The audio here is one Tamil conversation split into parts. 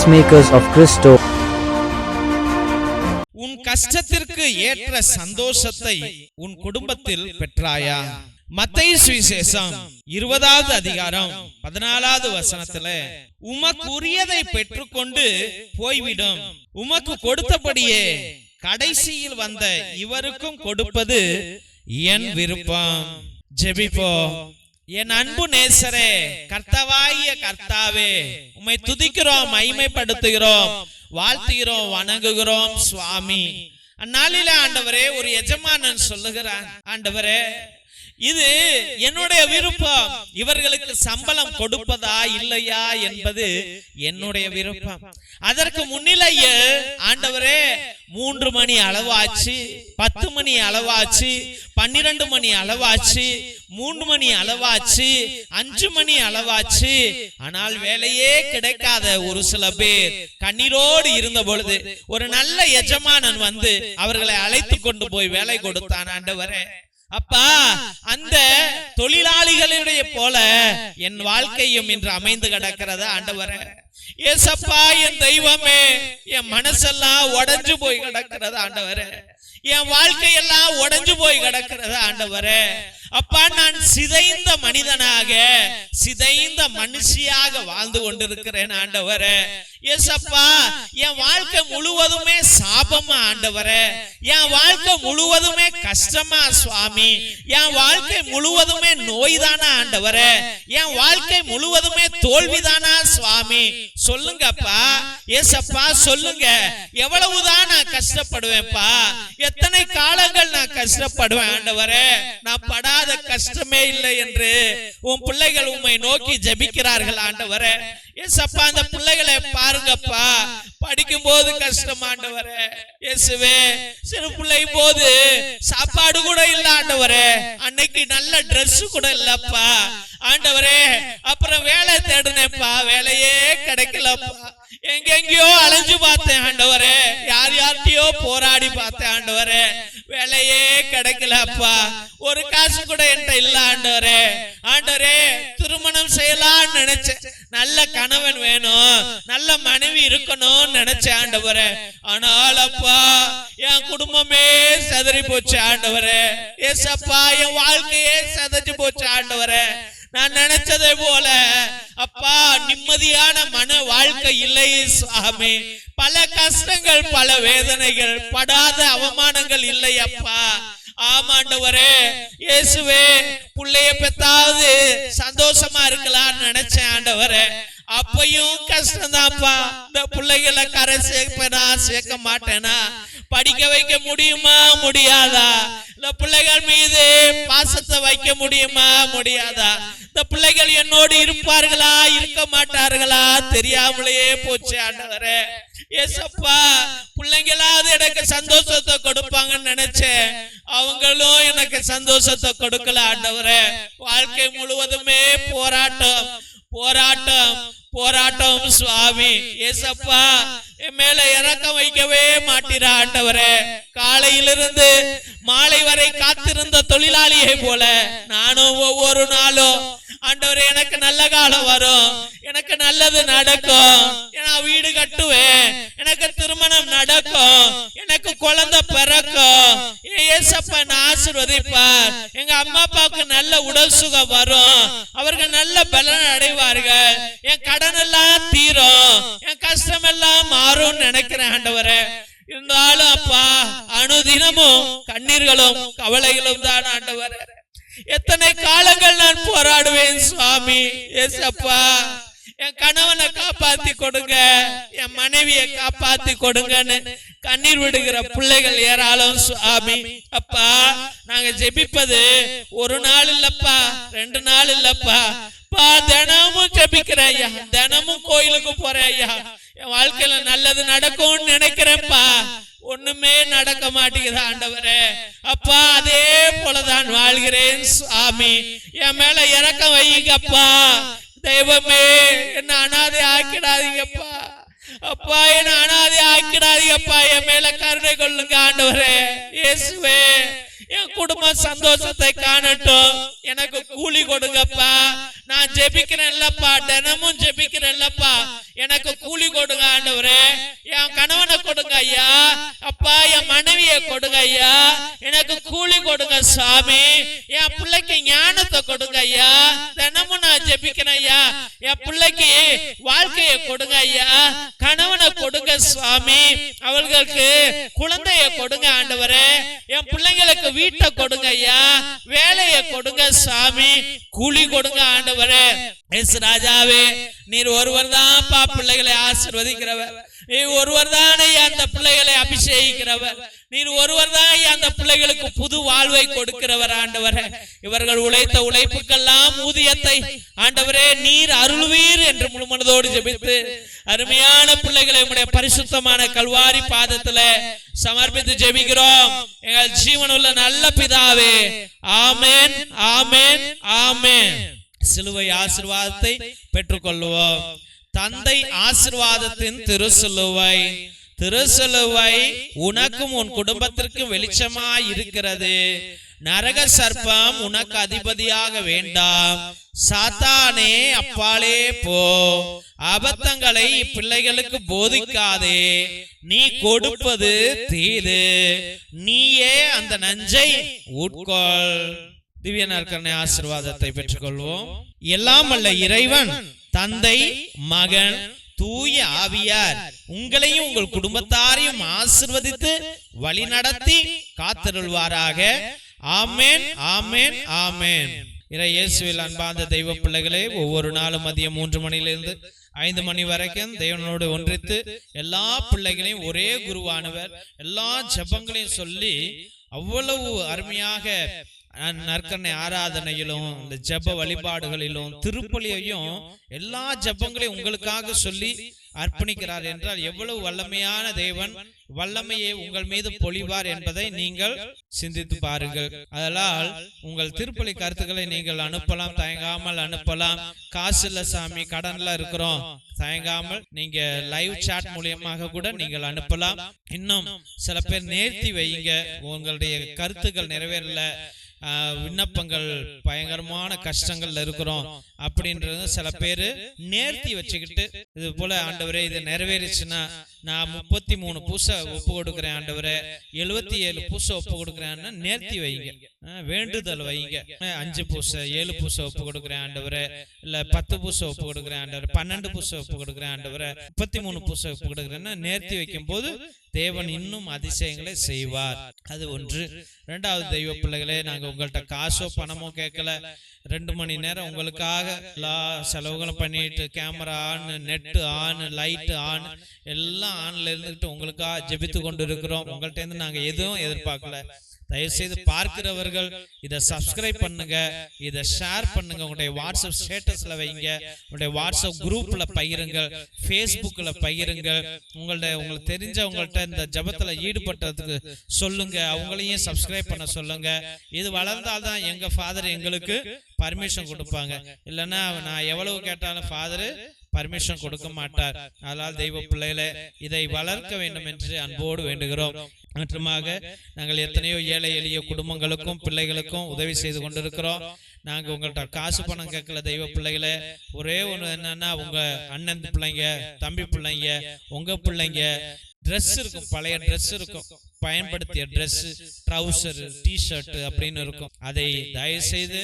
Peacemakers of Christo. உன் கஷ்டத்திற்கு ஏற்ற சந்தோஷத்தை உன் குடும்பத்தில் பெற்றாயா? மத்தேயு சுவிசேஷம் 20வது அதிகாரம் 14வது வசனத்துல, உமக்குரியதை பெற்றுக்கொண்டு போய்விடும், உமக்கு கொடுத்தபடியே கடைசியில் வந்த இவருக்கும் கொடுப்பது என் விருப்பம். ஜெபிப்போம். என் அன்பு நேசரே, கர்த்தாவாகிய கர்த்தாவே, உம்மை துதிக்கிறோம், மகிமைப்படுத்துகிறோம், வாழ்த்துகிறோம், வணங்குகிறோம் சுவாமி. அந்நாளிலே ஆண்டவரே, ஒரு எஜமானன் சொல்லுகிறான், ஆண்டவரே, இது என்னுடைய விருப்பம், இவர்களுக்கு சம்பளம் கொடுப்பதா இல்லையா என்பது என்னுடைய விருப்பம். அதற்கு முன்னிலையே ஆண்டவரே 3 மணி அளவாச்சு, 10 மணி அளவாச்சு, 12 மணி அளவாச்சு, 3 மணி அளவாச்சு, 5 மணி அளவாச்சு. ஆனால் வேலையே கிடைக்காத ஒரு சில பேர் கண்ணீரோடு இருந்த பொழுது ஒரு நல்ல எஜமானன் வந்து அவர்களை அழைத்து கொண்டு போய் வேலை கொடுத்தான். ஆண்டவரே, அப்பா, அந்த தொழிலாளிகளுடைய போல என் வாழ்க்கையும் இன்று அமைந்து கிடக்கிறது. ஆண்டவரே, ஏசப்பா, என் தெய்வமே, என் மனசெல்லாம் உடைஞ்சு போய் கிடக்கிறது. ஆண்டவரே, என் வாழ்க்கையெல்லாம் உடைஞ்சு போய் கிடக்கிறது. ஆண்டவரே, அப்பா, நான் சிதைந்த மனிதனாக, சிதைந்த மனுஷியாக வாழ்ந்து கொண்டிருக்கிறேன். ஆண்டவரே, ஏசப்பா, என் வாழ்க்கை முழுவதுமே சாபமா? ஆண்டவரே, என் வாழ்க்கை முழுவதுமே கஷ்டமா சுவாமி? என் வாழ்க்கை முழுவதுமே நோய்தானா? ஆண்டவரே, என் வாழ்க்கை முழுவதுமே தோல்விதானா சுவாமி? சொல்லுங்கப்பா, ஏசப்பா, சொல்லுங்க. எவ்வளவுதான் நான் கஷ்டப்படுவேன்ப்பா? எத்தனை காலங்கள் நான் கஷ்டப்படுவேன்? ஆண்டவரே, நான் படாத கஷ்டமே இல்லை என்று உன் பிள்ளைகள் உம்மை நோக்கி ஜெபிக்கிறார்கள். ஆண்டவரே, ஏசப்பா, அந்த பிள்ளைகளை பாருங்கப்பா, படிக்கும் போது கஷ்டம். ஆண்டவரே, இயேசுவே, சிறு பிள்ளை போது சாப்பாடு கூட இல்ல. ஆண்டவரே, அன்னைக்கு நல்ல ட்ரெஸ் கூட இல்லப்பா. ஆண்டவரே, அப்புறம் வேலை தேடுனேப்பா, வேலையே கிடைக்கலப்பா. எங்கெங்கயோ அலைஞ்சு பார்த்தேன். ஆண்டவரே, யார்கிட்டயோ போராடி பார்த்தேன். ஆண்டவரே, வேலையே கிடைக்கலப்பா. ஒரு காசு கூட என்கிட்ட இல்ல. ஆண்டவரே, ஆண்டவரே, திருமணம் செய்யலாம்னு நினைச்சேன். நல்ல கணவன் வேணும், நல்ல மனைவி இருக்கணும்னு நினைச்சேன். ஆண்டவரே, ஆனால் அப்பா, என் குடும்பமே செதறி போச்சு. ஆண்டவரே, ஏசப்பா, என் வாழ்க்கையே செதறி போச்சு. ஆண்டவரே, நான் நினைச்சதை போல அப்பா நிம்மதியான மன வாழ்க்கை இல்லை சுவாமி. பல கஷ்டங்கள், பல வேதனைகள், படாத அவமானங்கள் இல்லை அப்பா. ஆமாண்டவரே, இயேசுவே, பிள்ளைய பெத்தாவது சந்தோஷமா இருக்கலாம்னு நினைச்சேன். ஆண்டவரே, அப்பையும் கஷ்டம்தான்ப்பா. இந்த பிள்ளைகளை கரை சேர்ப்பேனா சேர்க்க மாட்டேனா? படிக்க வைக்க முடியுமா முடியாதா? இந்த பிள்ளைகள் மீது பாசத்தை வைக்க முடியுமா முடியாதா? இந்த பிள்ளைகள் என்னோடு இருப்பார்களா இருக்க மாட்டார்களா தெரியாமலேயே போச்சு. ஆண்டவரே, ஏசப்பா, பிள்ளைங்களாவது எனக்கு சந்தோஷத்தை கொடுப்பாங்கன்னு நினைச்சேன். அவங்களும் எனக்கு சந்தோஷத்தை கொடுக்கல. ஆண்டவரே, வாழ்க்கை முழுவதுமே போராட்டம், போராட்டம், போராட்டம் சுவாமி. ஏசப்பா, என் மேல இறக்கம் வைக்கவே மாட்டீரா? ஆண்டவரே, காலையிலிருந்து மாலை வரை காத்திருந்த தொழிலாளியை போல நானும் ஒவ்வொரு நாளும், ஆண்டவரே, எனக்கு நல்ல காலம் வரும், எனக்கு நல்லது நடக்கும், நான் வீடு கட்டுவேன், எனக்கு திருமணம் நடக்கும், எனக்கு குழந்தை பிறக்கும், ஏசப்பா நான் ஆசீர்வதிப்பார், எங்க அம்மா அப்பாவுக்கு நல்ல உடல் சுகம் வரும், அவர்கள் நல்ல பலன் அடைவார்கள், என் கடன் எல்லாம் தீரும், என் கஷ்டம் எல்லாம் மாறும் நினைக்கிறேன். ஆண்டவரே, இருந்தாலும் அப்பா, அனுதினமும் கண்ணீர்களும் கவலைகளும் தான். ஆண்டவரே, எத்தனை காலங்கள் நான் போராடுவேன் சுவாமி. ஏசப்பா, என் கணவனை காப்பாத்தி கொடுங்க, என் மனைவியை காப்பாத்தி கொடுங்கன்னு கண்ணீர் விடுகிற பிள்ளைகள் ஏராளம் சுவாமி. அப்பா, நாங்க ஜெபிப்பது ஒரு நாள் இல்லப்பா, 2 நாள் இல்லப்பா, தினமும் ஜெபிக்கிறேன் ஐயா, தினமும் கோயிலுக்கு போறேன் ஐயா. என் வாழ்க்கையில நல்லது நடக்கும்னு நினைக்கிறேன்ப்பா, ஒண்ணுமே நடக்க மாட்டேங்குது. ஆண்டவரே, அப்பா, அதே போலதான் வாழ்கிறேன் சுவாமி. என் மேல இறக்கம் வைங்கப்பா. தெய்வமே, என்ன அனாதை ஆக்கிடாதீங்கப்பா. அப்பா, என்ன அனாதை ஆக்கிடாதீங்கப்பா. என் மேல கருணை கொள்ளுங்க ஆண்டவரே. இயேசுவே, என் குடும்பம் சந்தோஷத்தை காணட்டும், எனக்கு கூலி கொடுங்கப்பா. நான் ஜெபிக்கிறேன்லப்பா, தினமும் ஜெபிக்கிறேன்லப்பா, எனக்கு கூலி கொடுங்க கணவனை கொடுங்க ஐயா, அப்பா என் மனைவியை கொடுங்க ஐயா, எனக்கு கூலி கொடுங்க சாமி, என் பிள்ளைக்கு ஞானத்தை கொடுங்க ஐயா, தினமும் நான் ஜெபிக்கிறேன் ஐயா, என் பிள்ளைக்கு வாழ்க்கையை கொடுங்க ஐயா, கணவனை கொடுங்க சுவாமி, அவர்களுக்கு குழந்தைய கொடுங்க ஆண்டவரே, என் பிள்ளைங்களுக்கு வீட்டை கொடுங்க ஐயா, வேலையை கொடுங்க சாமி, கூலி கொடுங்க ஆண்டவரே. எஸ் ராஜாவே, நீர் ஒருவர் தான் பிள்ளைகளை ஆசீர்வதிக்கிறவர், நீர் ஒருவர் தான் அந்த பிள்ளைகளை அபிஷேகிக்கிறவர், நீர் ஒருவர் தான் அந்த பிள்ளைகளுக்கு புது வாழ்வை கொடுக்கிறவர் ஆண்டவரே. இவர்கள் உழைத்த உழைப்புக்கெல்லாம் ஊதியத்தை ஆண்டவரே நீர் அருள்வீர் என்று முழு மனதோடு ஜெபித்து அருமையான பிள்ளைகளை உம்முடைய பரிசுத்தமான கல்வாரி பாதத்துல சமர்ப்பித்து ஜெபிக்கிறோம் எங்கள் ஜீவனுள்ள நல்ல பிதாவே. ஆமென், ஆமென், ஆமென். சிலுவை ஆசீர்வாதத்தை பெற்றுக்கொள்வோம். தந்தை ஆசீர்வாதத்தின் திருசிலுவை, திருசிலுவை உனக்கும் உன் குடும்பத்திற்கும் வெளிச்சமாய் இருக்கிறது. நரக சர்ப்பம் உனக்கு அதிபதியாக வேண்டாம். சாத்தானே அப்பாலே போ. அபத்தங்களை பிள்ளைகளுக்கு போதிக்காதே. நீ கொடுப்பது தீது, நீயே அந்த நஞ்சை உட்கொள். திவ்ய நற்கருணை ஆசீர்வாதத்தை பெற்றுக்கொள்வோம். எல்லாம் அல்ல இறைவன் தந்தை, மகன், தூய ஆவியார் உங்களையும் உங்கள் குடும்பத்தாரையும் ஆசீர்வதித்து வழி நடத்தி காத்தருள்வாராக. ஆமென், ஆமென், ஆமென். இறை இயேசுவில் அன்பார்ந்த தெய்வ பிள்ளைகளே, ஒவ்வொரு நாளும் மதியம் 3 மணியிலிருந்து 5 மணி வரைக்கும் தேவனோடு ஒன்றித்து எல்லா பிள்ளைகளையும் ஒரே குருவானவர் எல்லா ஜெபங்களையும் சொல்லி அவ்வளவு அருமையாக நற்கருணை ஆராதனையிலும் இந்த ஜெப வழிபாடுகளிலும் திருப்பலியையும் எல்லா ஜெபங்களையும் உங்களுக்காக சொல்லி அர்ப்பணிக்கிறார் என்றால் எவ்வளவு வல்லமையான தேவன் வல்லமையை உங்கள் மீது பொழிவார் என்பதை நீங்கள் சிந்தித்து பாருங்கள். அதனால் உங்கள் திருப்பலி கருத்துக்களை நீங்கள் அனுப்பலாம், தயங்காமல் அனுப்பலாம். காசு இல்ல சாமி, கடன்ல இருக்கிறோம், தயங்காமல் நீங்க லைவ் சாட் மூலியமாக கூட நீங்கள் அனுப்பலாம். இன்னும் சில பேர் நேர்த்தி வைங்க, உங்களுடைய கருத்துக்கள் நிறைவேறல, விண்ணப்பங்கள் பயங்கரமான கஷ்டங்கள்ல இருக்கிறோம் அப்படின்றது சில பேரு நேர்த்தி வச்சுக்கிட்டு இது போல ஆண்டவரே இது நிறைவேறிச்சுன்னா நான் 33 பூசை ஒப்பு கொடுக்கிறேன் ஆண்டவரே, 77 பூசை ஒப்பு கொடுக்கிறேன்னு நேர்த்தி வைங்க, வேண்டுதல் வைங்க. 5 பூசை 7 பூசை ஒப்பு கொடுக்கிறேன் ஆண்டவரே, இல்ல 10 பூசை ஒப்பு கொடுக்கிறேன் ஆண்டவரே, 12 பூசை ஒப்பு கொடுக்கிறேன் ஆண்டவரே, 33 பூசை ஒப்பு கொடுக்கிறேன்னு நேர்த்தி வைக்கும் போது தேவன் இன்னும் அதிசயங்களை செய்வார். அது ஒன்று. 2வது தெய்வ பிள்ளைகளே, நாங்க உங்கள்கிட்ட காசோ பணமோ கேட்கல. 2 மணி நேரம் உங்களுக்காக எல்லா செலவுகளும் பண்ணிட்டு camera on, net on, light on, எல்லாம் ஆன்ல இருந்துகிட்டு உங்களுக்காக ஜெபித்து கொண்டு இருக்கிறோம். உங்கள்கிட்ட இருந்து நாங்க எதுவும் எதிர்பார்க்கல. தயவுசெய்து பார்க்கிறவர்கள் இதை சப்ஸ்கிரைப் பண்ணுங்க, இதை ஷேர் பண்ணுங்க, உங்களுடைய வாட்ஸ்அப் ஸ்டேட்டஸ்ல வைங்க, உங்களுடைய வாட்ஸ்அப் குரூப்ல பகிருங்கள், ஃபேஸ்புக்ல பகிருங்கள். உங்களுக்கு தெரிஞ்சவங்கள்ட்ட இந்த ஜபத்துல ஈடுபட்டதுக்கு சொல்லுங்க, அவங்களையும் சப்ஸ்கிரைப் பண்ண சொல்லுங்க. இது வளர்ந்தால்தான் எங்க ஃபாதர் எங்களுக்கு பர்மிஷன் கொடுப்பாங்க. இல்லைன்னா நான் எவ்வளவு கேட்டாலும் ஃபாதர் பர்மிஷன் கொடுக்க மாட்டார். அதனால் தெய்வ பிள்ளைகளே, இதை வளர்க்க வேண்டும் என்று அன்போடு வேண்டுகிறோம். மற்றுமாக நாங்கள் எத்தனையோ ஏழை எளிய குடும்பங்களுக்கும் பிள்ளைகளுக்கும் உதவி செய்து கொண்டிருக்கிறோம். நாங்க உங்கள்கிட்ட காசு பணம் கேட்கல தெய்வ பிள்ளைகளே. ஒரே ஒண்ணு என்னன்னா, உங்க அண்ணன் பிள்ளைங்க, தம்பி பிள்ளைங்க, உங்க பிள்ளைங்க ட்ரெஸ் இருக்கும், பழைய ட்ரெஸ் இருக்கும், பயன்படுத்திய ட்ரெஸ், ட்ரவுசர், டிஷர்ட் அப்படின்னு இருக்கும். அதை தயவு செய்து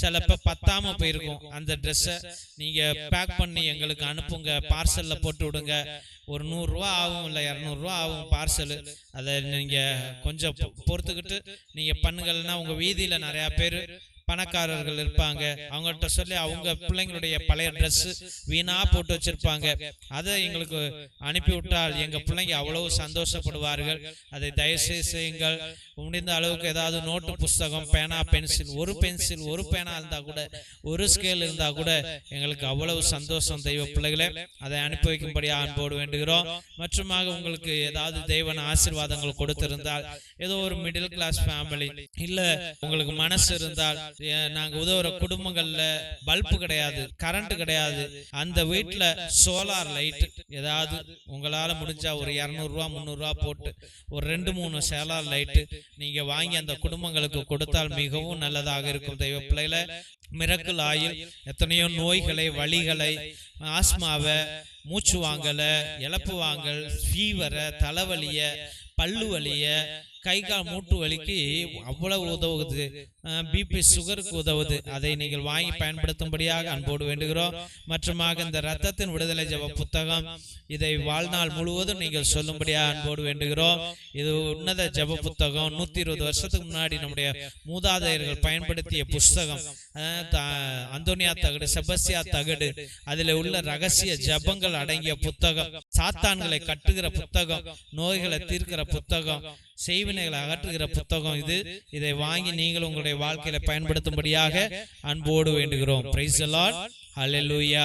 சிலப்ப பத்தாம போயிருக்கும், அந்த ட்ரெஸ்ஸை நீங்க பேக் பண்ணி எங்களுக்கு அனுப்புங்க, பார்சல்ல போட்டு விடுங்க. ஒரு 100 ரூபா ஆகும், இல்லை 200 ரூபா ஆகும் பார்சல். அதை நீங்க கொஞ்சம் பொறுத்துக்கிட்டு நீங்க பண்ணுங்கன்னா, உங்க வீதியில நிறைய பேர் பணக்காரர்கள் இருப்பாங்க, அவங்கள்ட்ட சொல்லி அவங்க பிள்ளைங்களுடைய பழைய ட்ரெஸ் வீணா போட்டு வச்சிருப்பாங்க, அதை எங்களுக்கு அனுப்பிவிட்டால் எங்க பிள்ளைங்க அவ்வளவு சந்தோஷப்படுவார்கள். அதை தயவுசெய்து செய்யுங்கள். முடிந்த அளவுக்கு ஏதாவது நோட்டு புஸ்தகம், பேனா, பென்சில், ஒரு பென்சில், ஒரு பேனா இருந்தா கூட, ஒரு ஸ்கேல் இருந்தா கூட எங்களுக்கு அவ்வளவு சந்தோஷம் தெய்வ பிள்ளைகளே. அதை அனுப்பி வைக்கும்படியா அன்போடு வேண்டுகிறோம். மற்றுமாக உங்களுக்கு ஏதாவது தெய்வன ஆசீர்வாதங்கள் கொடுத்திருந்தால், ஏதோ ஒரு மிடில் கிளாஸ் ஃபேமிலி, இல்ல உங்களுக்கு மனசு இருந்தால் நாங்க உதவுற குடும்பங்கள்ல பல்பு கிடையாது, கரண்ட் கிடையாது, அந்த வீட்டுல சோலார் லைட் ஏதாவது உங்களால முடிஞ்சா ஒரு 200 ரூபா 300 ரூபா போட்டு ஒரு 2-3 சோலார் லைட்டு நீங்க வாங்கி அந்த குடும்பங்களுக்கு கொடுத்தால் மிகவும் நல்லதாக இருக்கும். தெய்வ பிள்ளைகளை, மிரக்கல் ஆயில் எத்தனையோ நோய்களை, வலிகளை, ஆஸ்மாவை, மூச்சு வாங்கல, இழப்பு வாங்கல், ஃபீவரை, தலைவலிய, பல்லு வலிய, கை கால் மூட்டு வலிக்கு அவ்வளவு உதவுது. பிபி சுகருக்கு உதவுது. அதை நீங்கள் வாங்கி பயன்படுத்தும்படியாக அன்போடு வேண்டுகிறோம். மற்றுமாக இந்த இரத்தத்தின் விடுதலை ஜெப புத்தகம், இதை வாழ்நாள் முழுவதும் நீங்கள் சொல்லும்படியாக அன்போடு வேண்டுகிறோம். இது உன்னத ஜெப புத்தகம். 120 வருஷத்துக்கு முன்னாடி நம்முடைய மூதாதையர்கள் பயன்படுத்திய புஸ்தகம். அந்தோனியா தகடு, செபஸ்தியா தகடு, அதில் உள்ள ரகசிய ஜெபங்கள் அடங்கிய புத்தகம். சாத்தான்களை கட்டுகிற புத்தகம், நோய்களை தீர்க்கிற புத்தகம், செய்வினைகளை அகற்றுகிற புத்தகம் இது. இதை வாங்கி நீங்கள் உங்களுடைய வாழ்க்கையில பயன்படுத்தும்படியாக அன்போடு வேண்டுகிறோம். Praise the Lord. ஹல்லேலூயா.